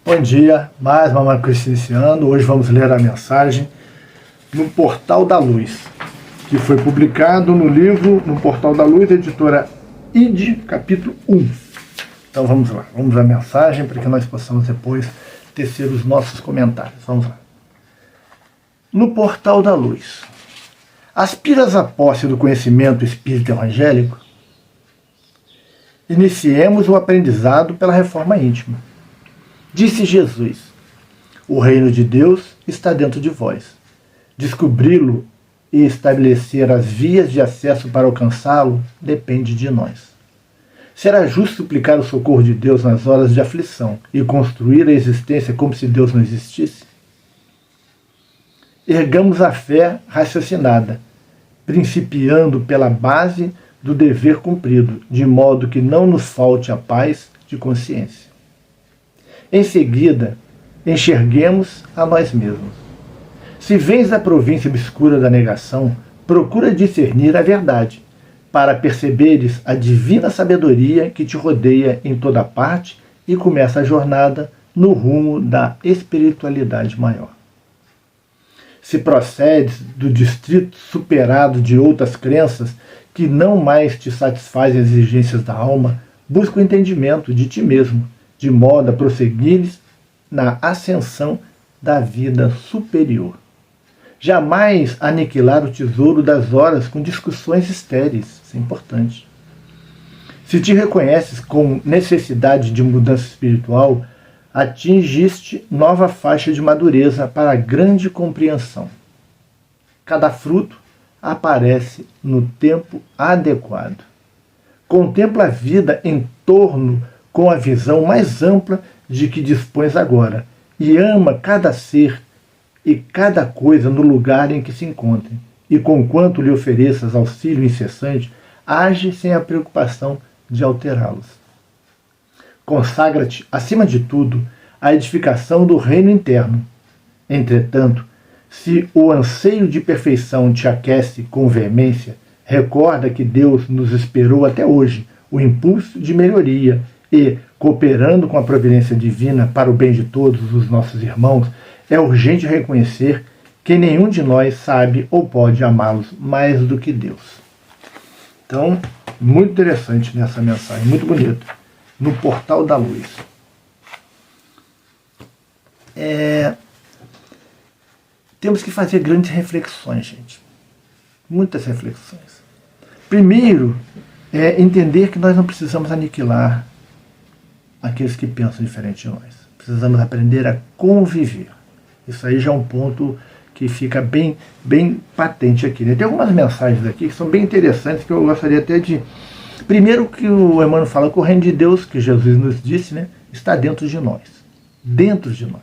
Bom dia, mais uma Manhã Cristã iniciando. Hoje vamos ler a mensagem no Portal da Luz, que foi publicado no livro No Portal da Luz, editora ID, capítulo 1. Então vamos lá, vamos à mensagem para que nós possamos depois tecer os nossos comentários. Vamos lá. No Portal da Luz. Aspiras à posse do conhecimento espírita evangélico? Iniciemos o aprendizado pela reforma íntima. Disse Jesus: o reino de Deus está dentro de vós. Descobri-lo e estabelecer as vias de acesso para alcançá-lo depende de nós. Será justo suplicar o socorro de Deus nas horas de aflição e construir a existência como se Deus não existisse? Ergamos a fé raciocinada, principiando pela base do dever cumprido, de modo que não nos falte a paz de consciência. Em seguida, enxerguemos a nós mesmos. Se vens da província obscura da negação, procura discernir a verdade, para perceberes a divina sabedoria que te rodeia em toda parte e começa a jornada no rumo da espiritualidade maior. Se procedes do distrito superado de outras crenças que não mais te satisfazem as exigências da alma, busca o entendimento de ti mesmo, de modo a prosseguires na ascensão da vida superior. Jamais aniquilar o tesouro das horas com discussões estéreis, isso é importante. Se te reconheces com necessidade de mudança espiritual, atingiste nova faixa de madureza para a grande compreensão. Cada fruto aparece no tempo adequado. Contempla a vida em torno com a visão mais ampla de que dispões agora, e ama cada ser e cada coisa no lugar em que se encontre, e conquanto lhe ofereças auxílio incessante, age sem a preocupação de alterá-los. Consagra-te, acima de tudo, à edificação do reino interno. Entretanto, se o anseio de perfeição te aquece com veemência, recorda que Deus nos esperou até hoje o impulso de melhoria e, cooperando com a providência divina para o bem de todos os nossos irmãos, é urgente reconhecer que nenhum de nós sabe ou pode amá-los mais do que Deus. Então, muito interessante nessa mensagem, muito bonita, no Portal da Luz. Temos que fazer grandes reflexões, gente. Muitas reflexões. Primeiro, entender que nós não precisamos aniquilar aqueles que pensam diferente de nós. Precisamos aprender a conviver. Isso aí já é um ponto que fica bem patente aqui, né? Tem algumas mensagens aqui que são bem interessantes, que eu gostaria até de... Primeiro, que o Emmanuel fala que o reino de Deus, que Jesus nos disse, né, está dentro de nós. Dentro de nós.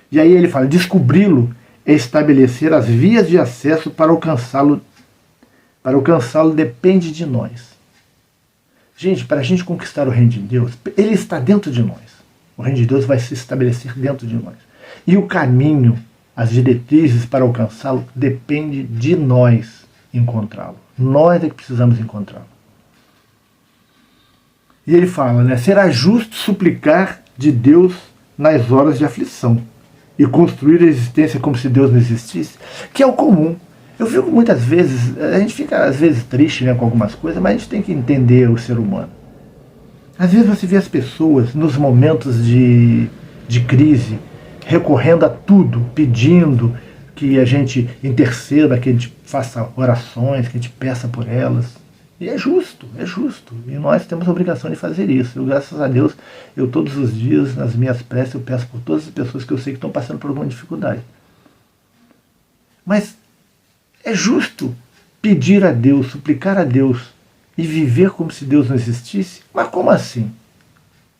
E aí ele fala, descobri-lo é estabelecer as vias de acesso para alcançá-lo. Para alcançá-lo depende de nós. Gente, para a gente conquistar o reino de Deus, ele está dentro de nós. O reino de Deus vai se estabelecer dentro de nós. E o caminho, as diretrizes para alcançá-lo, depende de nós encontrá-lo. Nós é que precisamos encontrá-lo. E ele fala, né, será justo suplicar de Deus nas horas de aflição e construir a existência como se Deus não existisse, que é o comum. Eu fico muitas vezes, a gente fica às vezes triste, né, com algumas coisas, mas a gente tem que entender o ser humano. Às vezes você vê as pessoas nos momentos de crise recorrendo a tudo, pedindo que a gente interceda, que a gente faça orações, que a gente peça por elas. E é justo, é justo. E nós temos a obrigação de fazer isso. Eu, graças a Deus, eu todos os dias, nas minhas preces, eu peço por todas as pessoas que eu sei que estão passando por alguma dificuldade. Mas é justo pedir a Deus, suplicar a Deus e viver como se Deus não existisse? Mas como assim?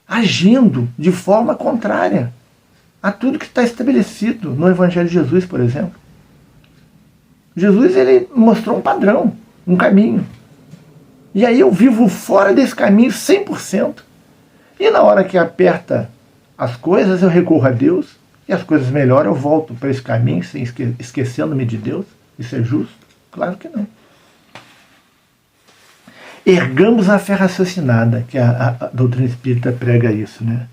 Agindo de forma contrária a tudo que está estabelecido no Evangelho de Jesus, por exemplo. Jesus, ele mostrou um padrão, um caminho. E aí eu vivo fora desse caminho 100%. E na hora que aperta as coisas, eu recorro a Deus, e as coisas melhoram, eu volto para esse caminho, esquecendo-me de Deus. Isso é justo? Claro que não. Ergamos a fé raciocinada, que a doutrina espírita prega isso, né?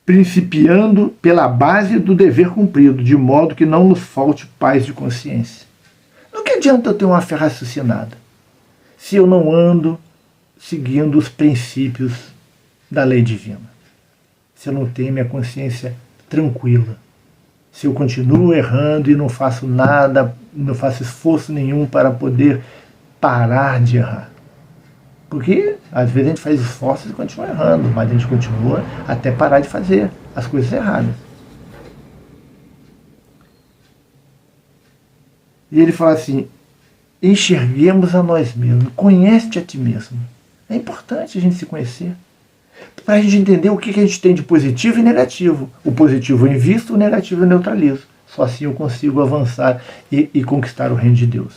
principiando pela base do dever cumprido, de modo que não nos falte paz de consciência. Não que adianta eu ter uma fé raciocinada se eu não ando seguindo os princípios da lei divina, se eu não tenho minha consciência tranquila, se eu continuo errando e não faço nada, não faço esforço nenhum para poder parar de errar. Porque às vezes a gente faz esforços e continua errando, mas a gente continua até parar de fazer as coisas erradas. E ele fala assim, enxerguemos a nós mesmos, conhece-te a ti mesmo. É importante a gente se conhecer, para a gente entender o que a gente tem de positivo e negativo. O positivo eu invisto, o negativo eu neutralizo. Só assim eu consigo avançar e conquistar o reino de Deus.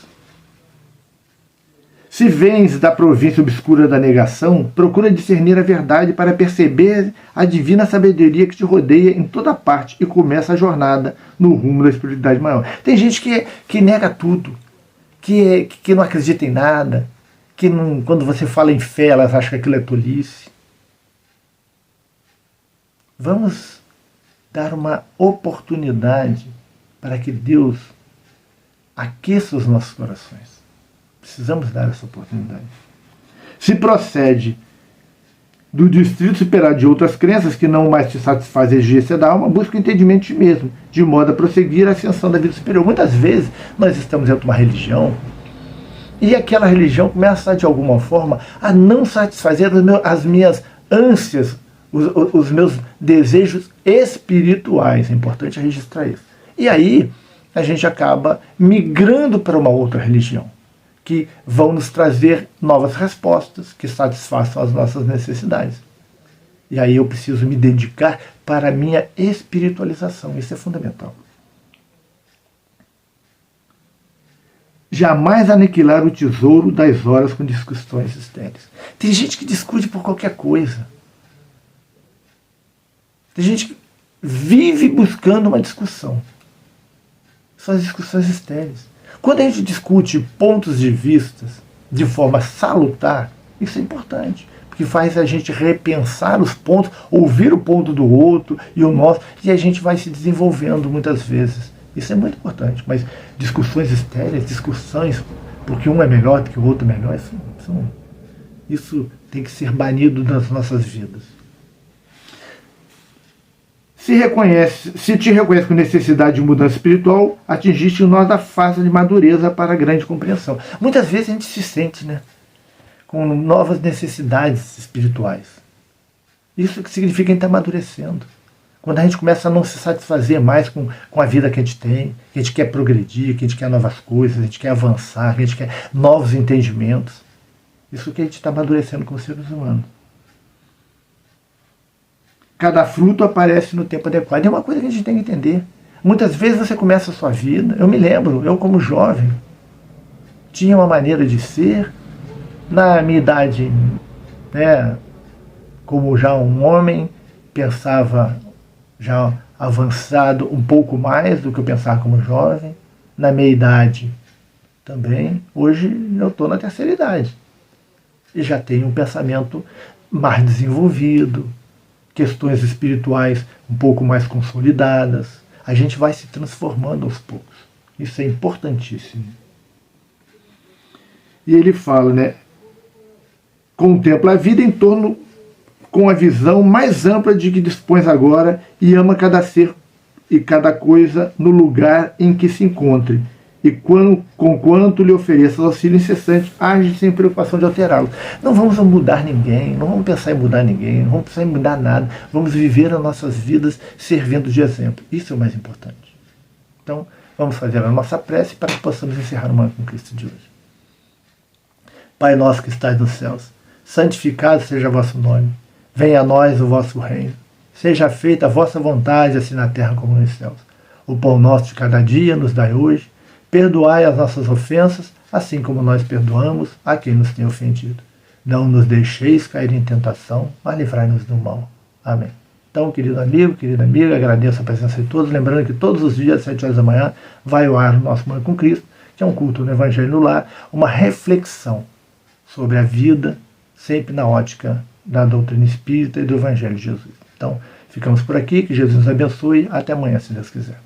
Se vens da província obscura da negação, procura discernir a verdade para perceber a divina sabedoria que te rodeia em toda parte e começa a jornada no rumo da espiritualidade maior. Tem gente que nega tudo, que não acredita em nada, que não, quando você fala em fé, elas acham que aquilo é tolice. Vamos dar uma oportunidade para que Deus aqueça os nossos corações. Precisamos dar essa oportunidade. Se procede do distrito superado de outras crenças que não mais te satisfazem a exigência da alma, busca o entendimento de si mesmo, de modo a prosseguir a ascensão da vida superior. Muitas vezes nós estamos dentro de uma religião e aquela religião começa, de alguma forma, a não satisfazer as minhas ânsias, os meus desejos espirituais. É importante registrar isso. E aí a gente acaba migrando para uma outra religião, que vão nos trazer novas respostas, que satisfaçam as nossas necessidades. E aí eu preciso me dedicar para a minha espiritualização. Isso é fundamental. Jamais aniquilar o tesouro das horas com discussões estéreis. Tem gente que discute por qualquer coisa. Tem gente que vive buscando uma discussão. São as discussões estéreis. Quando a gente discute pontos de vista de forma salutar, isso é importante, porque faz a gente repensar os pontos, ouvir o ponto do outro e o nosso, e a gente vai se desenvolvendo muitas vezes. Isso é muito importante, mas discussões estéreis, discussões porque um é melhor do que o outro é melhor, isso tem que ser banido das nossas vidas. Se te reconhece com necessidade de mudança espiritual, atingiste o nó da fase de madureza para a grande compreensão. Muitas vezes a gente se sente, com novas necessidades espirituais. Isso que significa que a gente está amadurecendo. Quando a gente começa a não se satisfazer mais com a vida que a gente tem, que a gente quer progredir, que a gente quer novas coisas, a gente quer avançar, que a gente quer novos entendimentos. Isso que a gente está amadurecendo como seres humanos. Cada fruto aparece no tempo adequado. E é uma coisa que a gente tem que entender. Muitas vezes você começa a sua vida, eu me lembro, eu como jovem, tinha uma maneira de ser, na minha idade, como já um homem, pensava já avançado um pouco mais do que eu pensava como jovem, na minha idade também, hoje eu estou na terceira idade, e já tenho um pensamento mais desenvolvido, questões espirituais um pouco mais consolidadas. A gente vai se transformando aos poucos. Isso é importantíssimo. E ele fala, contempla a vida em torno com a visão mais ampla de que dispões agora e ama cada ser e cada coisa no lugar em que se encontre. E conquanto lhe ofereça auxílio incessante, age sem preocupação de alterá-lo. Não vamos mudar ninguém, não vamos pensar em mudar ninguém, não vamos pensar em mudar nada. Vamos viver as nossas vidas servindo de exemplo. Isso é o mais importante. Então, vamos fazer a nossa prece para que possamos encerrar o Manhã com Cristo de hoje. Pai nosso que estais nos céus, santificado seja o vosso nome. Venha a nós o vosso reino. Seja feita a vossa vontade, assim na terra como nos céus. O pão nosso de cada dia nos dai hoje. Perdoai as nossas ofensas, assim como nós perdoamos a quem nos tem ofendido. Não nos deixeis cair em tentação, mas livrai-nos do mal. Amém. Então, querido amigo, querida amiga, agradeço a presença de todos. Lembrando que todos os dias, às 7 horas da manhã, vai ao ar o nosso Manhã com Cristo, que é um culto no Evangelho no Lar, uma reflexão sobre a vida, sempre na ótica da doutrina espírita e do Evangelho de Jesus. Então, Ficamos por aqui, que Jesus nos abençoe. Até amanhã, se Deus quiser.